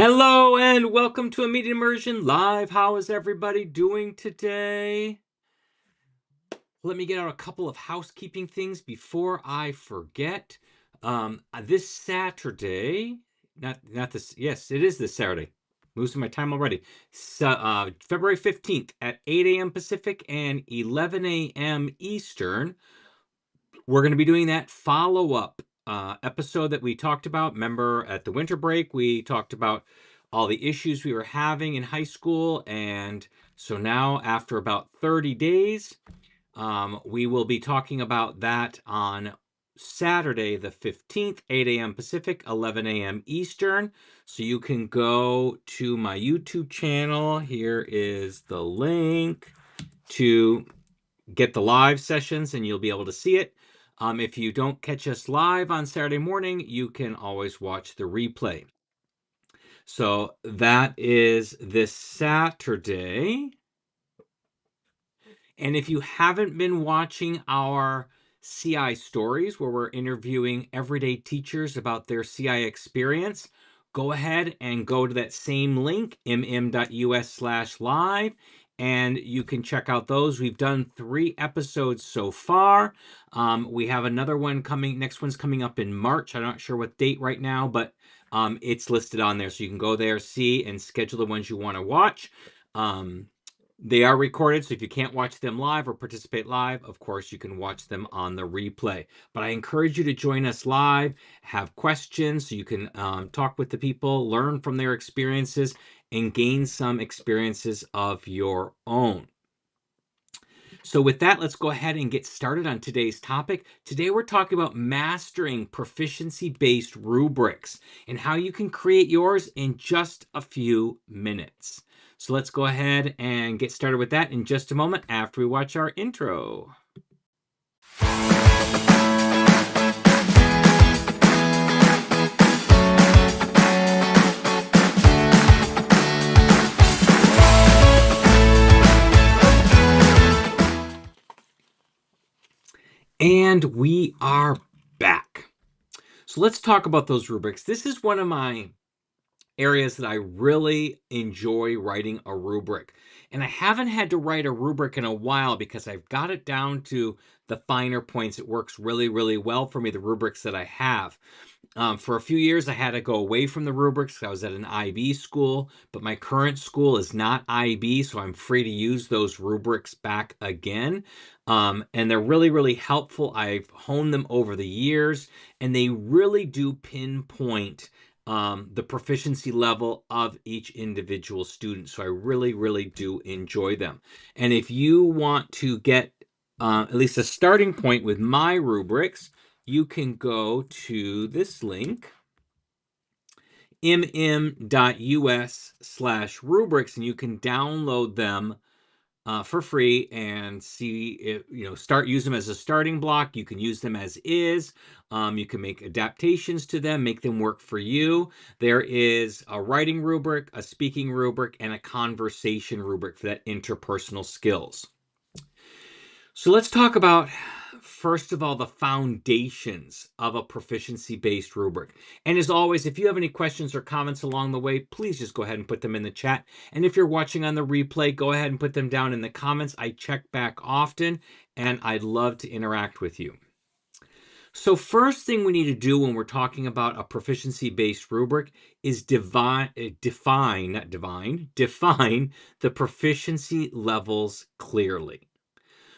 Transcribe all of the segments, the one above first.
Hello and welcome to Immediate Immersion Live. How is everybody doing today? Let me get out a couple of housekeeping things before I forget. This Saturday, not this, yes, it is this Saturday. Losing my time already. So, February 15th at 8 a.m. Pacific and 11 a.m. Eastern. We're going to be doing that follow-up episode that we talked about. Remember, at the winter break, we talked about all the issues we were having in high school. And so now, after about 30 days, we will be talking about that on Saturday, the 15th, 8 a.m. Pacific, 11 a.m. Eastern. So you can go to my YouTube channel. Here is the link to get the live sessions, and you'll be able to see it. If you don't catch us live on Saturday morning, you can always watch the replay. So that is this Saturday. And if you haven't been watching our CI stories, where we're interviewing everyday teachers about their CI experience, go ahead and go to that same link, mm.us/live, and you can check out those. We've done 3 episodes so far. We have another one coming. Next one's coming up in March. I'm not sure what date right now, but it's listed on there. So you can go there, see, and schedule the ones you want to watch. They are recorded, so if you can't watch them live or participate live, of course, you can watch them on the replay. But I encourage you to join us live, have questions, so you can talk with the people, learn from their experiences, and gain some experiences of your own. So with that, let's go ahead and get started on today's topic. Today, we're talking about mastering proficiency-based rubrics and how you can create yours in just a few minutes. So let's go ahead and get started with that in just a moment after we watch our intro. And we are back. So let's talk about those rubrics. This is one of my areas that I really enjoy writing a rubric. And I haven't had to write a rubric in a while because I've got it down to the finer points. It works really, really well for me, the rubrics that I have. For a few years, I had to go away from the rubrics. I was at an IB school, but my current school is not IB, so I'm free to use those rubrics back again. And they're really, really helpful. I've honed them over the years, and they really do pinpoint the proficiency level of each individual student. So I really, really do enjoy them. And if you want to get at least a starting point with my rubrics, you can go to this link, mm.us/rubrics, and you can download them for free and see if, start use them as a starting block. You can use them as is. You can make adaptations to them, make them work for you. There is a writing rubric, a speaking rubric, and a conversation rubric for that interpersonal skills. So let's talk about, first of all, the foundations of a proficiency-based rubric. And as always, if you have any questions or comments along the way, please just go ahead and put them in the chat. And if you're watching on the replay, go ahead and put them down in the comments. I check back often, and I'd love to interact with you. So first thing we need to do when we're talking about a proficiency-based rubric is define the proficiency levels clearly.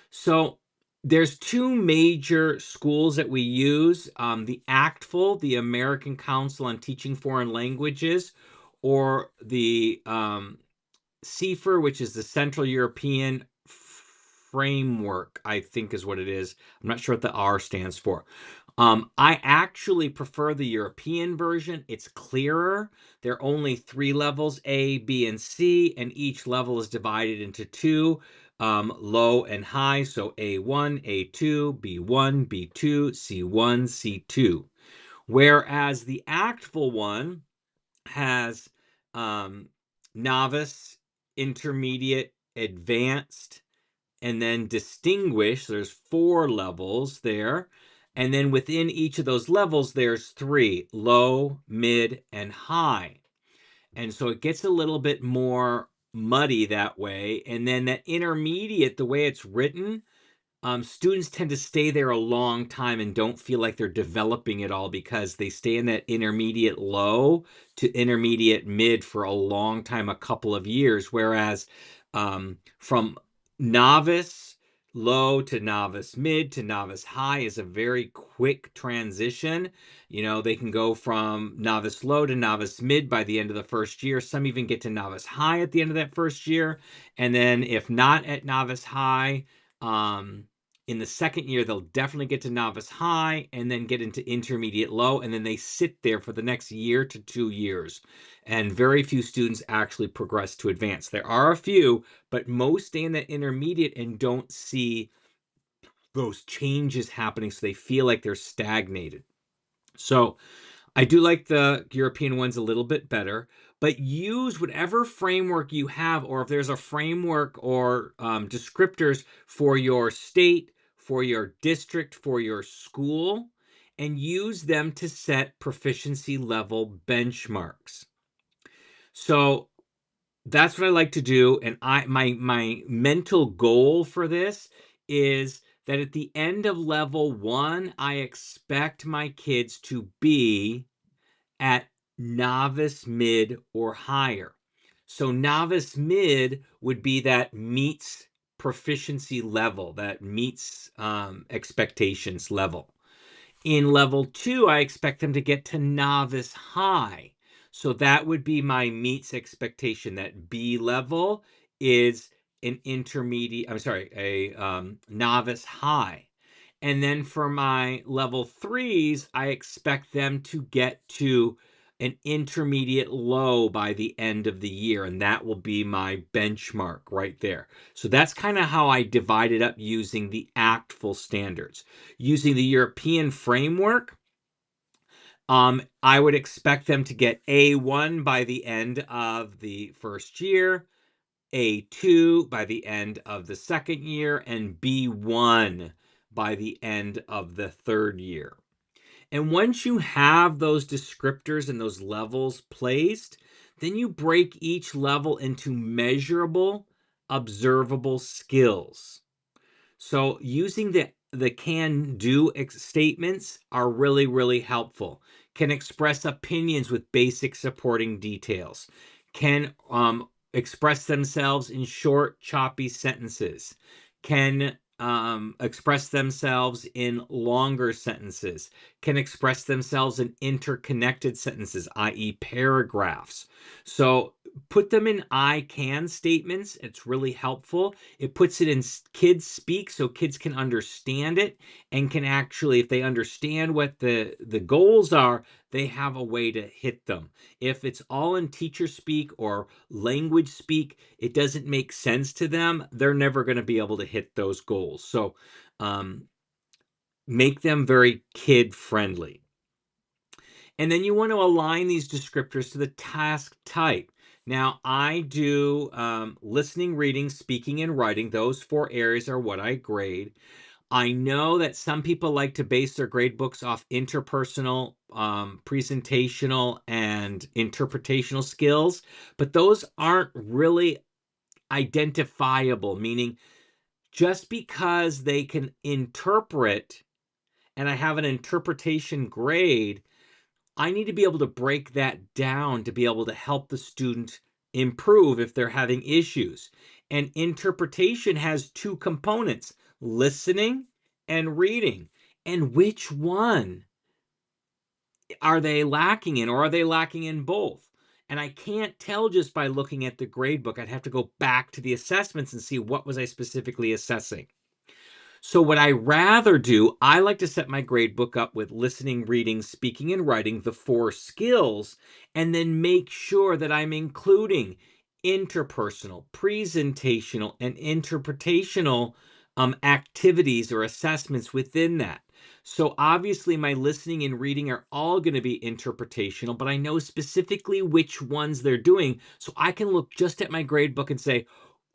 So there's 2 major schools that we use, the ACTFL, the American Council on Teaching Foreign Languages, or the CEFR, which is the Central European Framework, I think is what it is. I'm not sure what the R stands for. I actually prefer the European version. It's clearer. There are only 3 levels, A, B, and C, and each level is divided into 2. Low and high, so A1, A2, B1, B2, C1, C2. Whereas the ACTFL one has novice, intermediate, advanced, and then distinguished. There's 4 levels there. And then within each of those levels, there's 3, low, mid, and high. And so it gets a little bit more muddy that way. And then that intermediate, the way it's written, students tend to stay there a long time and don't feel like they're developing it all because they stay in that intermediate low to intermediate mid for a long time, a couple of years. Whereas from novice low to novice mid to novice high is a very quick transition. They can go from novice low to novice mid by the end of the first year. Some even get to novice high at the end of that first year. And then if not at novice high, in the second year, they'll definitely get to novice high and then get into intermediate low. And then they sit there for the next year to 2 years. And very few students actually progress to advanced. There are a few, but most stay in that intermediate and don't see those changes happening. So they feel like they're stagnated. So I do like the European ones a little bit better, but use whatever framework you have, or if there's a framework or descriptors for your state, for your district, for your school, and use them to set proficiency level benchmarks. So that's what I like to do. And my mental goal for this is that at the end of level 1, I expect my kids to be at novice mid or higher. So novice mid would be that meets proficiency level, that meets expectations level. In level 2, I expect them to get to novice high. So that would be my meets expectation. That B level is an intermediate, a novice high. And then for my level 3s, I expect them to get to an intermediate low by the end of the year. And that will be my benchmark right there. So that's kind of how I divide it up using the ACTFL standards. Using the European framework, I would expect them to get A1 by the end of the first year, A2 by the end of the second year, and B1 by the end of the third year. And once you have those descriptors and those levels placed, then you break each level into measurable, observable skills. So using the can do statements are really, really helpful. Can express opinions with basic supporting details. Can express themselves in short, choppy sentences. Can express themselves in longer sentences. Can express themselves in interconnected sentences, i.e. paragraphs. So put them in I can statements. It's really helpful. It puts it in kids speak so kids can understand it and can actually, if they understand what the goals are, they have a way to hit them. If it's all in teacher speak or language speak, it doesn't make sense to them. They're never going to be able to hit those goals. So make them very kid friendly. And then you want to align these descriptors to the task type. Now, I do listening, reading, speaking, and writing. Those 4 areas are what I grade. I know that some people like to base their grade books off interpersonal, presentational, and interpretational skills, but those aren't really identifiable, meaning just because they can interpret and I have an interpretation grade, I need to be able to break that down to be able to help the student improve if they're having issues. And interpretation has 2 components, listening and reading. And which one are they lacking in, or are they lacking in both? And I can't tell just by looking at the grade book. I'd have to go back to the assessments and see what was I specifically assessing. So what I rather do, I like to set my grade book up with listening, reading, speaking, and writing, the 4 skills, and then make sure that I'm including interpersonal, presentational, and interpretational activities or assessments within that. So obviously my listening and reading are all going to be interpretational, but I know specifically which ones they're doing. So I can look just at my grade book and say,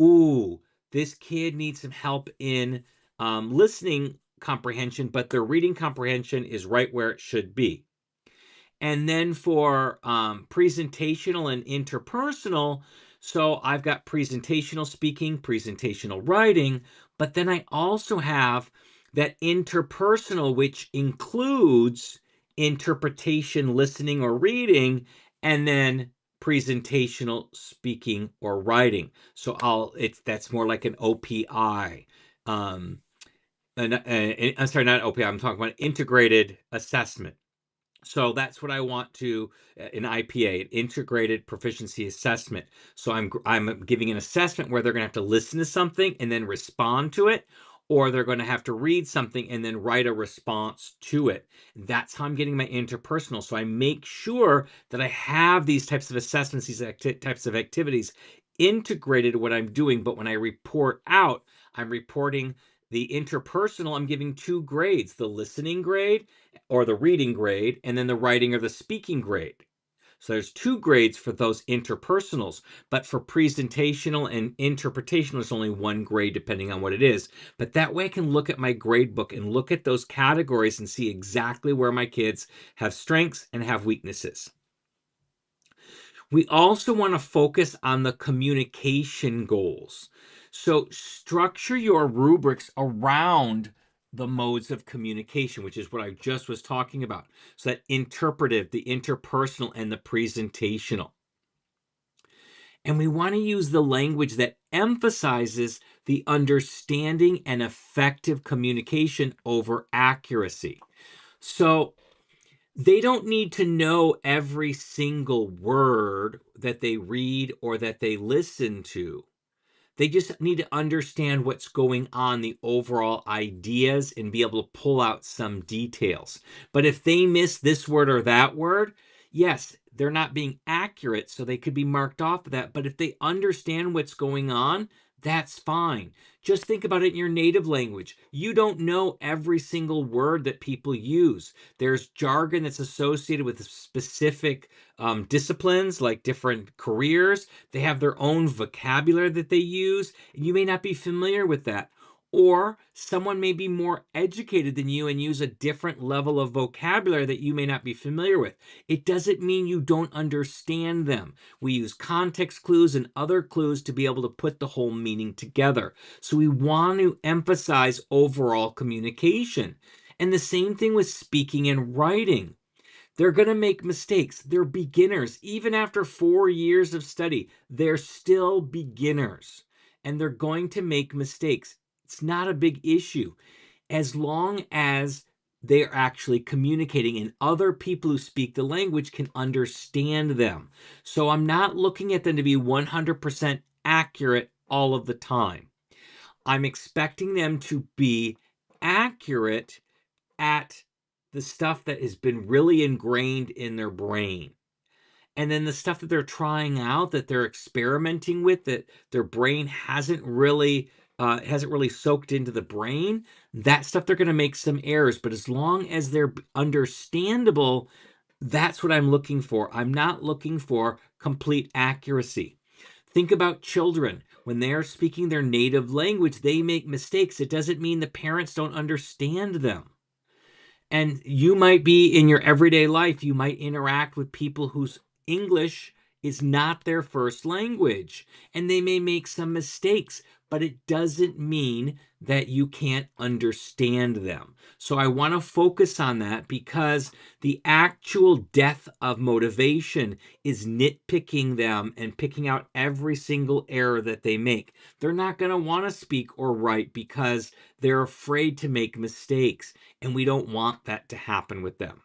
ooh, this kid needs some help in listening comprehension, but their reading comprehension is right where it should be. And then for presentational and interpersonal, so I've got presentational speaking, presentational writing, but then I also have that interpersonal, which includes interpretation, listening, or reading, and then presentational speaking or writing. So that's more like an OPI. I'm sorry, not OPI. I'm talking about integrated assessment. So that's what I want to an IPA, an integrated proficiency assessment. So I'm giving an assessment where they're going to have to listen to something and then respond to it, or they're going to have to read something and then write a response to it. That's how I'm getting my interpersonal. So I make sure that I have these types of assessments, these types of activities integrated what I'm doing. But when I report out, I'm reporting the interpersonal. I'm giving 2 grades: the listening grade or the reading grade, and then the writing or the speaking grade. So there's 2 grades for those interpersonals, but for presentational and interpretational, there's only 1 grade depending on what it is. But that way I can look at my grade book and look at those categories and see exactly where my kids have strengths and have weaknesses. We also want to focus on the communication goals. So structure your rubrics around the modes of communication, which is what I just was talking about. So that interpretive, the interpersonal, and the presentational. And we want to use the language that emphasizes the understanding and effective communication over accuracy. So they don't need to know every single word that they read or that they listen to. They just need to understand what's going on, the overall ideas, and be able to pull out some details. But if they miss this word or that word, yes, they're not being accurate, so they could be marked off of that. But if they understand what's going on, that's fine. Just think about it in your native language. You don't know every single word that people use. There's jargon that's associated with specific disciplines, like different careers. They have their own vocabulary that they use, and you may not be familiar with that. Or someone may be more educated than you and use a different level of vocabulary that you may not be familiar with. It doesn't mean you don't understand them. We use context clues and other clues to be able to put the whole meaning together. So we want to emphasize overall communication. And the same thing with speaking and writing. They're going to make mistakes. They're beginners. Even after 4 years of study, they're still beginners. And they're going to make mistakes. It's not a big issue as long as they're actually communicating and other people who speak the language can understand them. So I'm not looking at them to be 100% accurate all of the time. I'm expecting them to be accurate at the stuff that has been really ingrained in their brain. And then the stuff that they're trying out, that they're experimenting with, that their brain hasn't really soaked into the brain, that stuff they're going to make some errors. But as long as they're understandable, that's what I'm looking for. I'm not looking for complete accuracy. Think about children. When they are speaking their native language, they make mistakes. It doesn't mean the parents don't understand them. And you might be in your everyday life, you might interact with people whose English is not their first language, and they may make some mistakes, but it doesn't mean that you can't understand them. So I want to focus on that because the actual death of motivation is nitpicking them and picking out every single error that they make. They're not going to want to speak or write because they're afraid to make mistakes, and we don't want that to happen with them.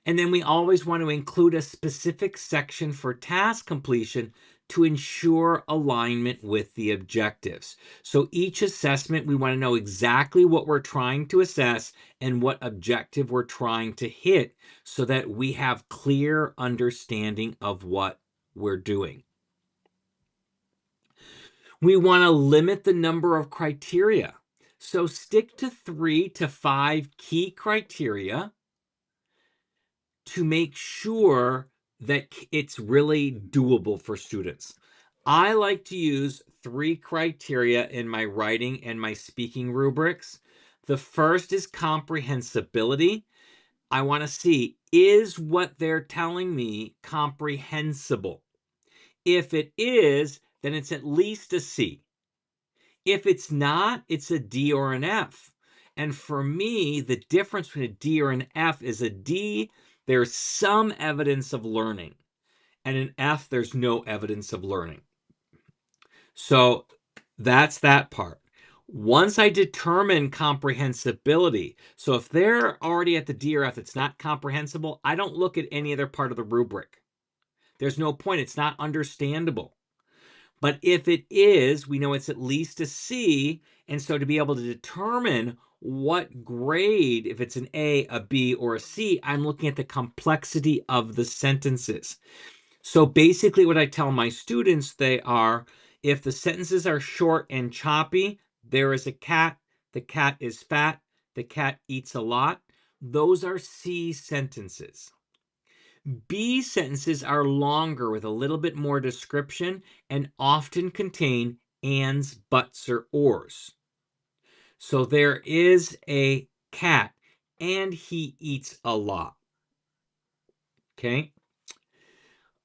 And then we always want to include a specific section for task completion to ensure alignment with the objectives. So each assessment, we want to know exactly what we're trying to assess and what objective we're trying to hit so that we have clear understanding of what we're doing. We want to limit the number of criteria. So stick to 3 to 5 key criteria to make sure that it's really doable for students. I like to use 3 criteria in my writing and my speaking rubrics. The first is comprehensibility. I want to see, is what they're telling me comprehensible? If it is, then it's at least a C. If it's not, it's a D or an F. And for me, the difference between a D or an F is a D, there's some evidence of learning. And an F, there's no evidence of learning. So that's that part. Once I determine comprehensibility, so if they're already at the D or F, it's not comprehensible, I don't look at any other part of the rubric. There's no point. It's not understandable. But if it is, we know it's at least a C. And so to be able to determine what grade, if it's an A, a B, or a C, I'm looking at the complexity of the sentences. So basically what I tell my students, they are, if the sentences are short and choppy, there is a cat, the cat is fat, the cat eats a lot. Those are C sentences. B sentences are longer with a little bit more description and often contain ands, buts, or ors. So there is a cat and he eats a lot. Okay.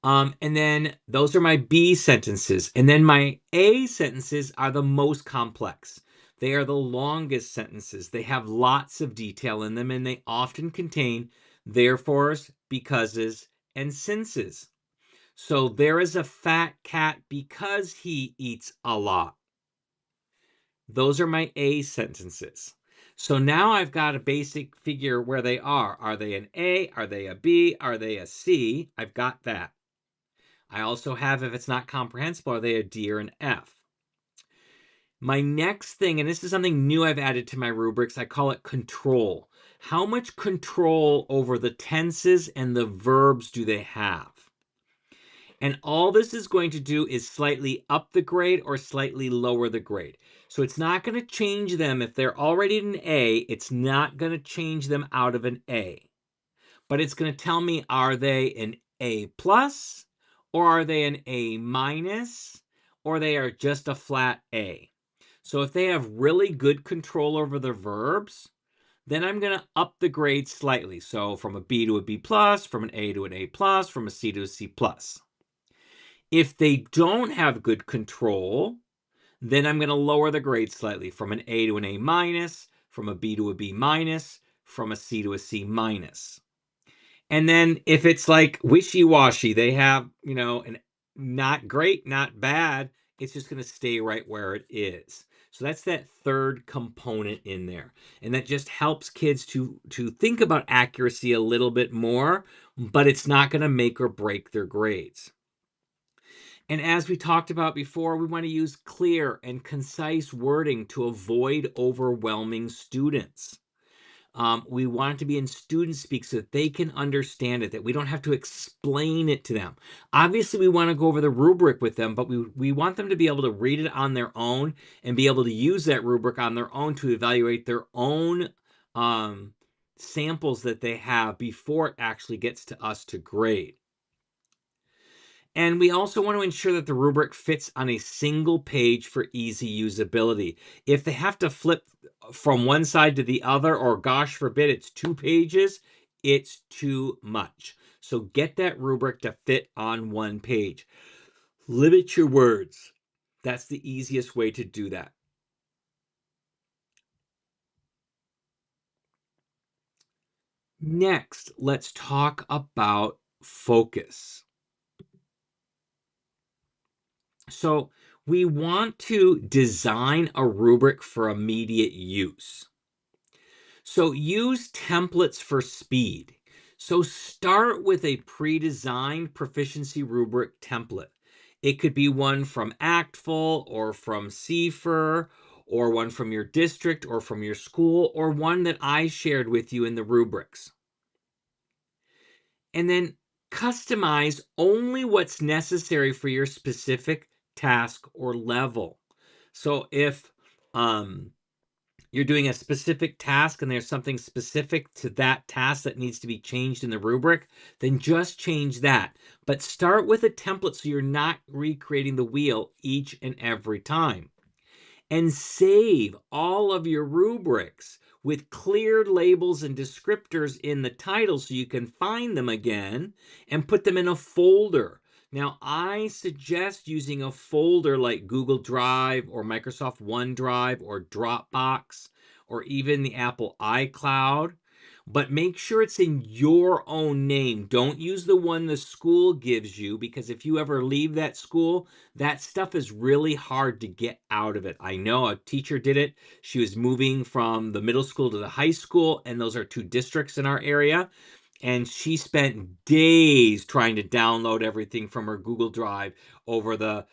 And then those are my B sentences. And then my A sentences are the most complex. They are the longest sentences. They have lots of detail in them and they often contain therefores, becauses, and sinces. So there is a fat cat because he eats a lot. Those are my A sentences. So now I've got a basic figure where they are. Are they an A? Are they a B? Are they a C? I've got that. I also have, if it's not comprehensible, are they a D or an F? My next thing, and this is something new I've added to my rubrics, I call it control. How much control over the tenses and the verbs do they have? And all this is going to do is slightly up the grade or slightly lower the grade. So it's not going to change them. If they're already an A, it's not going to change them out of an A. But it's going to tell me, are they an A plus, or are they an A minus, or they are just a flat A. So if they have really good control over the verbs, then I'm going to up the grade slightly. So from a B to a B plus, from an A to an A plus, from a C to a C plus. If they don't have good control, then I'm going to lower the grade slightly from an A to an A minus, from a B to a B minus, from a C to a C minus. And then if it's like wishy-washy, they have, an not great, not bad, it's just going to stay right where it is. So that's that third component in there. And that just helps kids to think about accuracy a little bit more, but it's not going to make or break their grades. And as we talked about before, we want to use clear and concise wording to avoid overwhelming students. We want it to be in student speak so that they can understand it, that we don't have to explain it to them. Obviously, we want to go over the rubric with them, but we want them to be able to read it on their own and be able to use that rubric on their own to evaluate their own samples that they have before it actually gets to us to grade. And we also want to ensure that the rubric fits on a single page for easy usability. If they have to flip from one side to the other, or gosh forbid, it's 2 pages, it's too much. So get that rubric to fit on 1 page. Limit your words. That's the easiest way to do that. Next, let's talk about focus. So we want to design a rubric for immediate use. So use templates for speed. So start with a pre-designed proficiency rubric template. It could be one from Actful or from CFR, or one from your district or from your school, or one that I shared with you in the rubrics. And then customize only what's necessary for your specific task or level. So if you're doing a specific task and there's something specific to that task that needs to be changed in the rubric, then just change that. But start with a template so you're not recreating the wheel each and every time. And save all of your rubrics with clear labels and descriptors in the title so you can find them again and put them in a folder. Now, I suggest using a folder like Google Drive or Microsoft OneDrive or Dropbox or even the Apple iCloud. But make sure it's in your own name. Don't use the one the school gives you, because if you ever leave that school, that stuff is really hard to get out of it. I know a teacher did it. She was moving from the middle school to the high school, and those are two districts in our area. And she spent days trying to download everything from her Google Drive over the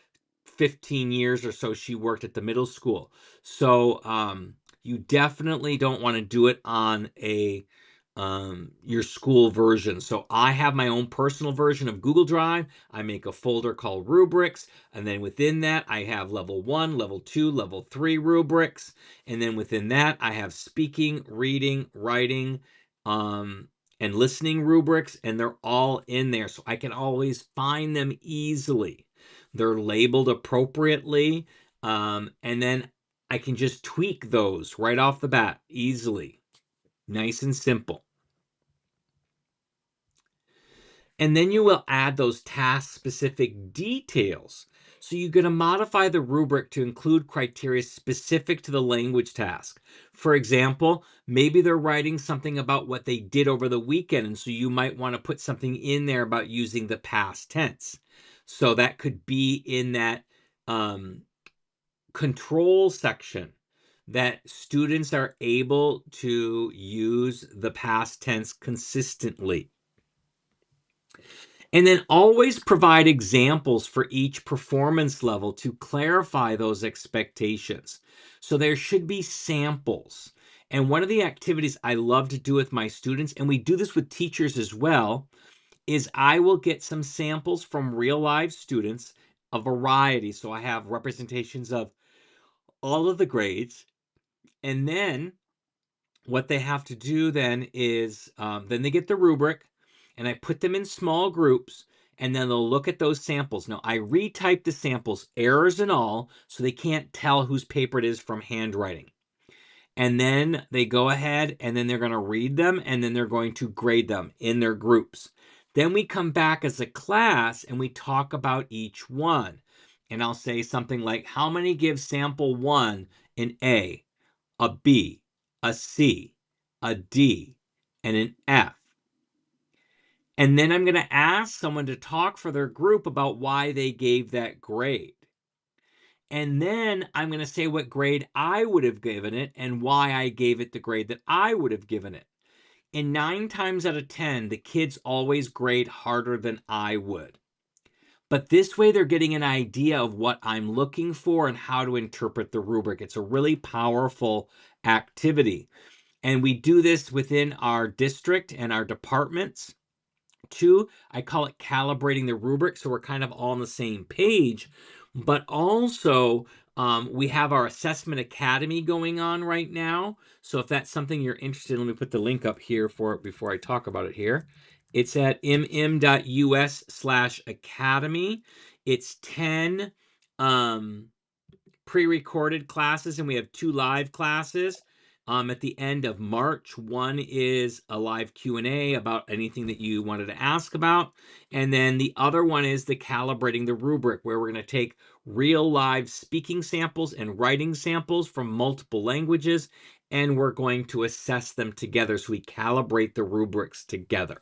15 years or so she worked at the middle school. So you definitely don't want to do it on your school version. So I have my own personal version of Google Drive. I make a folder called Rubrics, and then within that I have level 1, level 2, level 3 rubrics, and then within that I have speaking, reading, writing, and listening rubrics, and they're all in there so I can always find them easily. They're labeled appropriately, and then I can just tweak those right off the bat easily. Nice and simple. And then you will add those task-specific details. So you're going to modify the rubric to include criteria specific to the language task. For example, maybe they're writing something about what they did over the weekend, and so you might want to put something in there about using the past tense. So that could be in that control section, that students are able to use the past tense consistently. And then always provide examples for each performance level to clarify those expectations. So there should be samples. And one of the activities I love to do with my students, and we do this with teachers as well, is I will get some samples from real live students, a variety. So I have representations of all of the grades. And then what they have to do then is then they get the rubric, and I put them in small groups, and then they'll look at those samples. Now, I retype the samples, errors and all, so they can't tell whose paper it is from handwriting. And then they go ahead, and then they're going to read them, and then they're going to grade them in their groups. Then we come back as a class, and we talk about each one. And I'll say something like, how many give sample 1 an A, a B, a C, a D, and an F? And then I'm going to ask someone to talk for their group about why they gave that grade. And then I'm going to say what grade I would have given it and why I gave it the grade that I would have given it. And 9 times out of 10, the kids always grade harder than I would. But this way they're getting an idea of what I'm looking for and how to interpret the rubric. It's a really powerful activity. And we do this within our district and our departments. 2, I call it calibrating the rubric, so we're kind of all on the same page. But also, we have our assessment academy going on right now. So if that's something you're interested in, let me put the link up here for it before I talk about it here. It's at mm.us/academy. It's 10 pre-recorded classes, and we have 2 live classes. At the end of March, one is a live Q&A about anything that you wanted to ask about. And then the other one is the calibrating the rubric, where we're going to take real live speaking samples and writing samples from multiple languages, and we're going to assess them together. So we calibrate the rubrics together.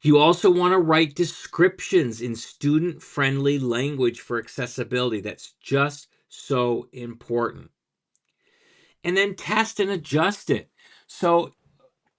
You also want to write descriptions in student-friendly language for accessibility. That's just so important. And then test and adjust it. So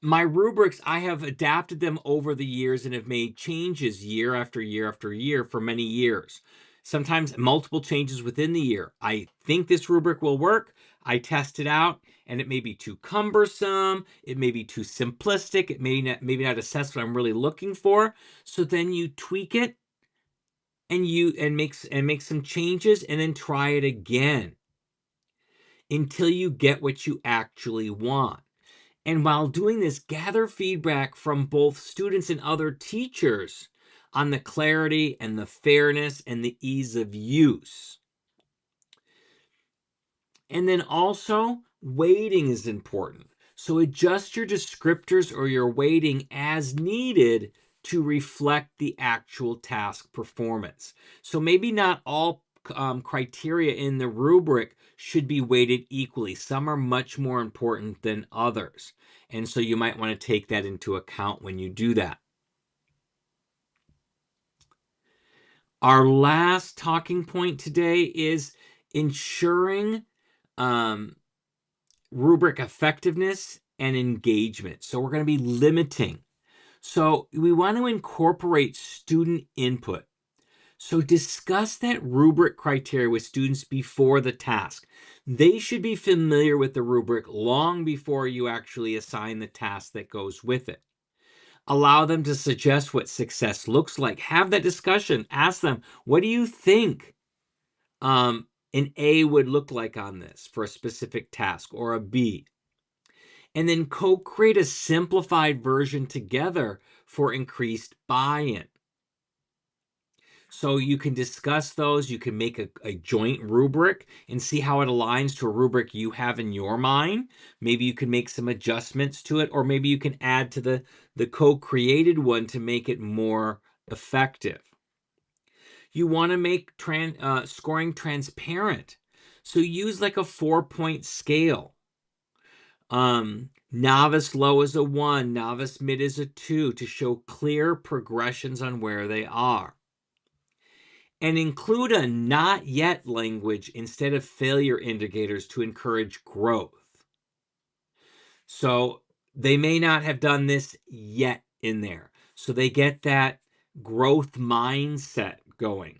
my rubrics, I have adapted them over the years and have made changes year after year after year for many years. Sometimes multiple changes within the year. I think this rubric will work. I test it out, and it may be too cumbersome. It may be too simplistic. It may not, maybe not assess what I'm really looking for. So then you tweak it, and make some changes, and then try it again until you get what you actually want. And while doing this, gather feedback from both students and other teachers on the clarity and the fairness and the ease of use. And then also, weighting is important. So adjust your descriptors or your weighting as needed to reflect the actual task performance. So maybe not all criteria in the rubric should be weighted equally. Some are much more important than others. And so you might want to take that into account when you do that. Our last talking point today is ensuring rubric effectiveness and engagement. So we're going to be limiting. So we want to incorporate student input. So discuss that rubric criteria with students before the task. They should be familiar with the rubric long before you actually assign the task that goes with it. Allow them to suggest what success looks like. Have that discussion. Ask them, what do you think an A would look like on this for a specific task, or a B? And then co-create a simplified version together for increased buy-in. So you can discuss those. You can make a joint rubric and see how it aligns to a rubric you have in your mind. Maybe you can make some adjustments to it, or maybe you can add to the co-created one to make it more effective. You want to make scoring transparent. So use like a 4-point scale. Novice low is a 1, novice mid is a 2, to show clear progressions on where they are. And include a not yet language instead of failure indicators to encourage growth. So they may not have done this yet in there. So they get that growth mindset going.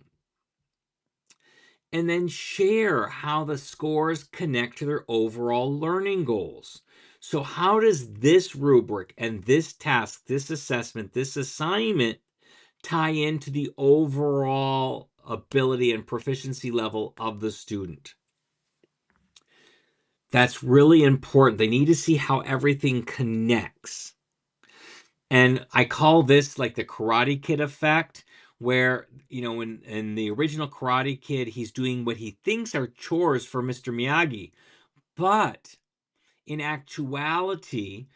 And then share how the scores connect to their overall learning goals. So how does this rubric and this task, this assessment, this assignment tie into the overall ability and proficiency level of the student? That's really important. They need to see how everything connects. And I call this like the Karate Kid effect, where, in the original Karate Kid, he's doing what he thinks are chores for Mr. Miyagi. But in actuality,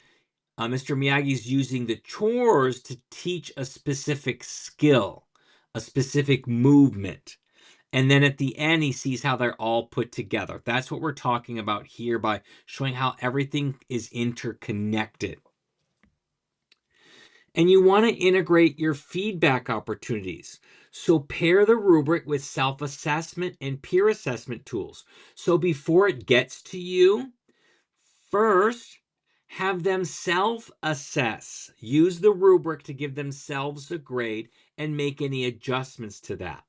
Mr. Miyagi's using the chores to teach a specific skill, a specific movement. And then at the end, he sees how they're all put together. That's what we're talking about here by showing how everything is interconnected. And you want to integrate your feedback opportunities. So pair the rubric with self-assessment and peer assessment tools. So before it gets to you, first, have them self-assess. Use the rubric to give themselves a grade and make any adjustments to that.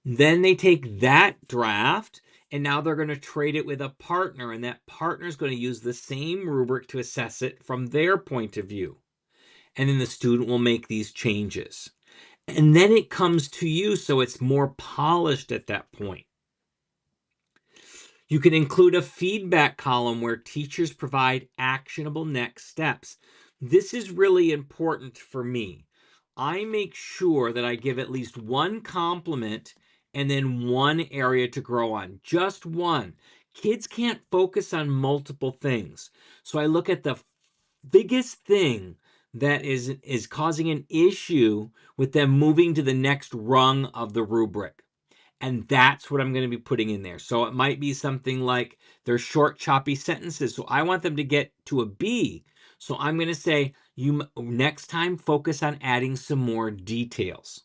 Then they take that draft, and now they're going to trade it with a partner, and that partner is going to use the same rubric to assess it from their point of view. And then the student will make these changes. And then it comes to you, so it's more polished at that point. You can include a feedback column where teachers provide actionable next steps. This is really important for me. I make sure that I give at least one compliment and then one area to grow on. Just one. Kids can't focus on multiple things. So I look at the biggest thing that is causing an issue with them moving to the next rung of the rubric. And that's what I'm going to be putting in there. So it might be something like they're short, choppy sentences. So I want them to get to a B. So I'm going to say, you next time focus on adding some more details.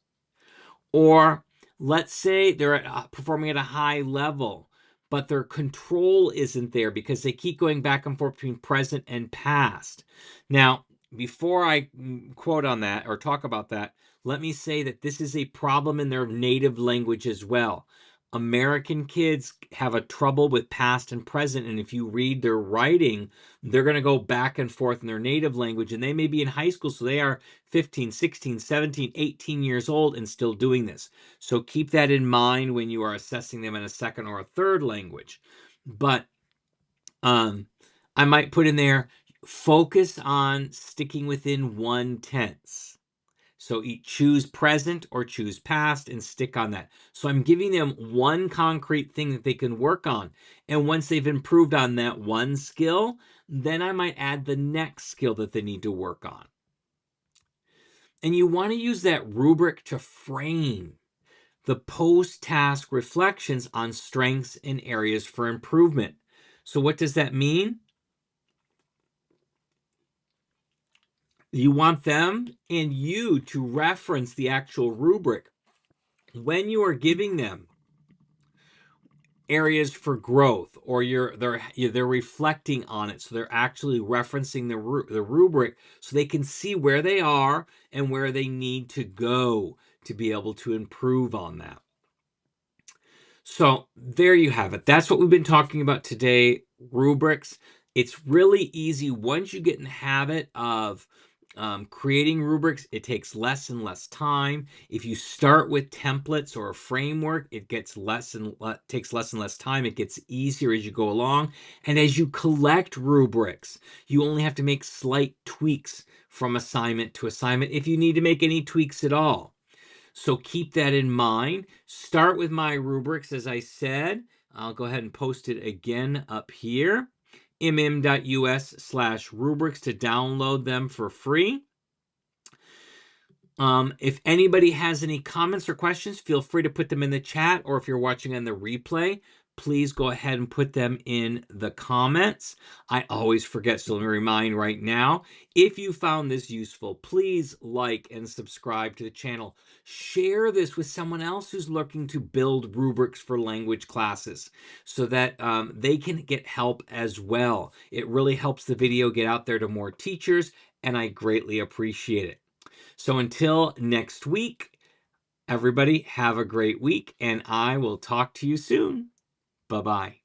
Or let's say they're performing at a high level, but their control isn't there because they keep going back and forth between present and past. Now, before I quote on that or talk about that, let me say that this is a problem in their native language as well. American kids have a trouble with past and present, and if you read their writing, they're going to go back and forth in their native language, and they may be in high school, so they are 15, 16, 17, 18 years old and still doing this. So keep that in mind when you are assessing them in a second or a third language. But I might put in there, focus on sticking within one tense. So choose present or choose past and stick on that. So I'm giving them one concrete thing that they can work on. And once they've improved on that one skill, then I might add the next skill that they need to work on. And you want to use that rubric to frame the post-task reflections on strengths and areas for improvement. So what does that mean? You want them and you to reference the actual rubric when you are giving them areas for growth, or they're reflecting on it, so they're actually referencing the rubric so they can see where they are and where they need to go to be able to improve on that. So there you have it. That's what we've been talking about today, rubrics. It's really easy once you get in the habit of creating rubrics. It takes less and less time. If you start with templates or a framework, it gets takes less and less time. It gets easier as you go along. And as you collect rubrics, you only have to make slight tweaks from assignment to assignment if you need to make any tweaks at all. So keep that in mind. Start with my rubrics, as I said. I'll go ahead and post it again up here. mm.us/rubrics to download them for free. If anybody has any comments or questions, feel free to put them in the chat, or if you're watching on the replay, please go ahead and put them in the comments. I always forget, so let me remind right now, if you found this useful, please like and subscribe to the channel. Share this with someone else who's looking to build rubrics for language classes so that they can get help as well. It really helps the video get out there to more teachers, and I greatly appreciate it. So until next week, everybody have a great week, and I will talk to you soon. Bye-bye.